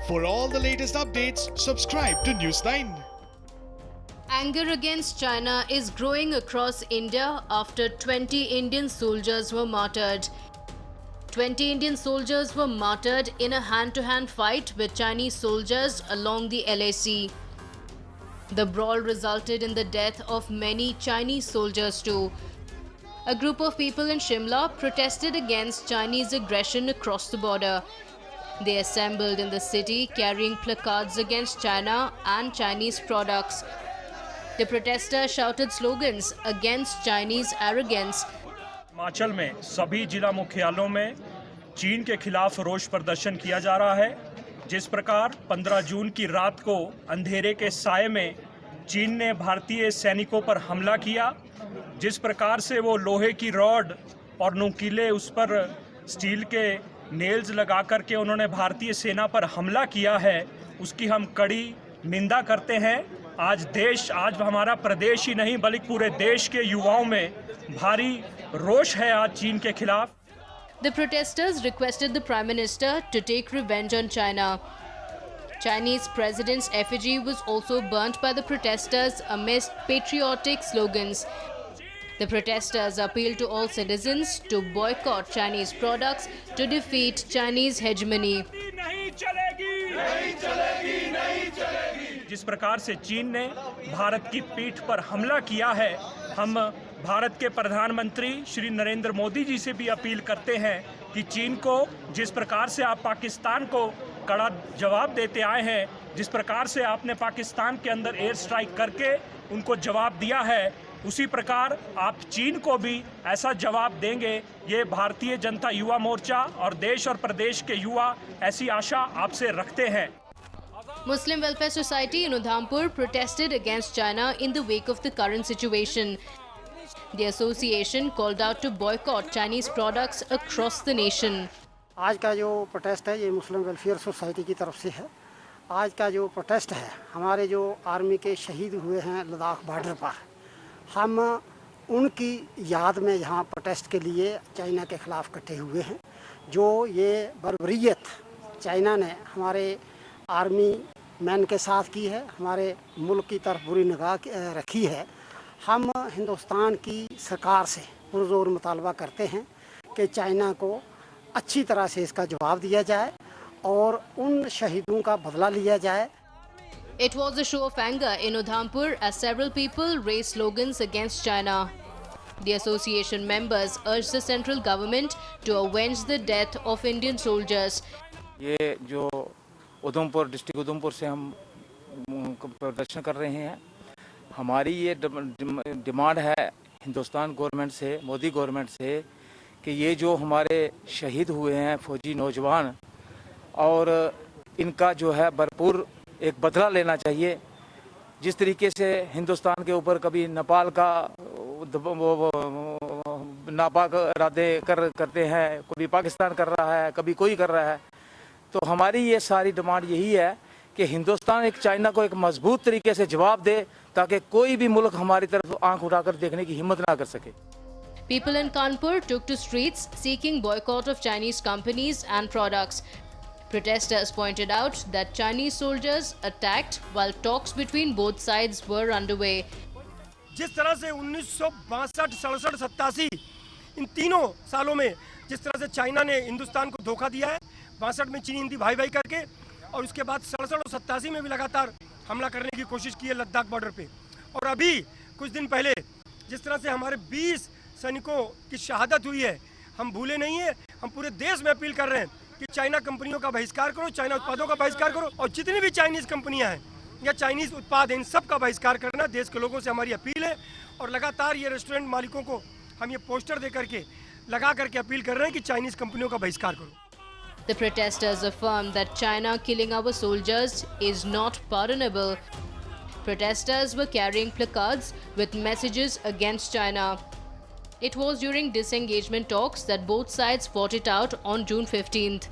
For all the latest updates, subscribe to News9. Anger against China is growing across India after 20 Indian soldiers were martyred. 20 Indian soldiers were martyred in a hand-to-hand fight with Chinese soldiers along the LAC. The brawl resulted in the death of many Chinese soldiers too. A group of people in Shimla protested against Chinese aggression across the border. They assembled in the city carrying placards against China and Chinese products. The protesters shouted slogans against Chinese arrogance. Himachal में सभी जिला मुख्यालयों में चीन के खिलाफ रोष प्रदर्शन किया जा रहा है। जिस प्रकार 15 जून की रात को अंधेरे के साये में चीन ने भारतीय सैनिकों पर हमला किया, जिस प्रकार से वो लोहे की रॉड और नुकीले उस पर स्टील के नेल्स लगा करके उन्होंने भारतीय सेना पर हमला किया है, उसकी हम कड़ी निंदा करते हैं। आज हमारा प्रदेश ही नहीं बल्कि पूरे देश के युवाओं में भारी रोष है आज चीन के खिलाफ। The protesters requested the Prime Minister to take revenge on China. Chinese President's effigy was also burnt by the protesters amidst patriotic slogans. The protesters appealed to all citizens to boycott Chinese products to defeat Chinese hegemony. जिस प्रकार से चीन ने भारत की पीठ पर हमला किया है, हम भारत के प्रधानमंत्री श्री नरेंद्र मोदी जी से भी अपील करते हैं कि चीन को जिस प्रकार से आप पाकिस्तान को कड़ा जवाब देते आए हैं, जिस प्रकार से आपने पाकिस्तान के अंदर एयर स्ट्राइक करके उनको जवाब दिया है, उसी प्रकार आप चीन को भी ऐसा जवाब देंगे। ये भारतीय जनता युवा मोर्चा और देश और प्रदेश के युवा ऐसी आशा आपसे रखते हैं। Muslim Welfare Society in Udhampur protested against China in the wake of the current situation. The association called out to boycott Chinese products across the nation. आज का जो प्रोटेस्ट है ये मुस्लिम वेलफेयर सोसाइटी की तरफ से है। आज का जो प्रोटेस्ट है हमारे जो आर्मी के शहीद हुए हैं लद्दाख बॉर्डर पर, हम उनकी याद में यहाँ प्रोटेस्ट के लिए चाइना के ख़िलाफ़ इकट्ठे हुए हैं। जो ये बर्बरियत चाइना ने हमारे आर्मी मैन के साथ की है, हमारे मुल्क की तरफ बुरी निगाह रखी है, हम हिंदुस्तान की सरकार से पुरज़ोर मुतालबा करते हैं कि चाइना को अच्छी तरह से इसका जवाब दिया जाए और उन शहीदों का बदला लिया जाए। It was a show of anger in Udhampur as several people raised slogans against China. The association members urged the central government to avenge the death of Indian soldiers. ये जो उधमपुर डिस्ट्रिक्ट उधमपुर से हम प्रदर्शन कर रहे हैं, हमारी ये डिमांड है हिंदुस्तान गवर्नमेंट से, मोदी गवर्नमेंट से, कि ये जो हमारे शहीद हुए हैं फौजी नौजवान, और इनका जो है भरपूर एक बदला लेना चाहिए। जिस तरीके से हिंदुस्तान के ऊपर कभी नेपाल का नापाक इरादे करते हैं, कभी पाकिस्तान कर रहा है, कभी कोई कर रहा है, तो हमारी ये सारी डिमांड यही है कि हिंदुस्तान एक चाइना को एक मजबूत तरीके से जवाब दे ताकि कोई भी मुल्क हमारी तरफ आंख उठाकर देखने की हिम्मत ना कर सके। People in Kanpur took to streets seeking boycott of Chinese companies and products. Protesters pointed out that Chinese soldiers attacked while talks between both sides were underway. जिस तरह से 1962, 67, 87 इन तीनों सालों में जिस तरह से चाइना ने हिंदुस्तान को धोखा दिया है, 62 में चीनी हिंदी भाई भाई करके, और उसके बाद 67 और 87 में भी लगातार हमला करने की कोशिश की है लद्दाख बॉर्डर पे, और अभी कुछ दिन पहले जिस तरह से हमारे 20 सैनिकों की शहादत हुई है, हम भूले नहीं है। हम पूरे देश में अपील कर रहे हैं कि चाइना कंपनियों का बहिष्कार करो, चाइना उत्पादों का बहिष्कार करो, और जितनी भी चाइनीज़ कंपनियां हैं या चाइनीज़ उत्पाद हैं इन सब का बहिष्कार करना देश के लोगों से हमारी अपील है। और लगातार ये रेस्टोरेंट मालिकों को हम ये पोस्टर दे करके लगा करके अपील कर रहे हैं कि चाइनीज़ कंपनियों का बहिष्कार करो। The protesters affirmed that China killing our soldiers is not pardonable. Protesters were carrying placards with messages against China. It was during disengagement talks that both sides fought it out on June 15th.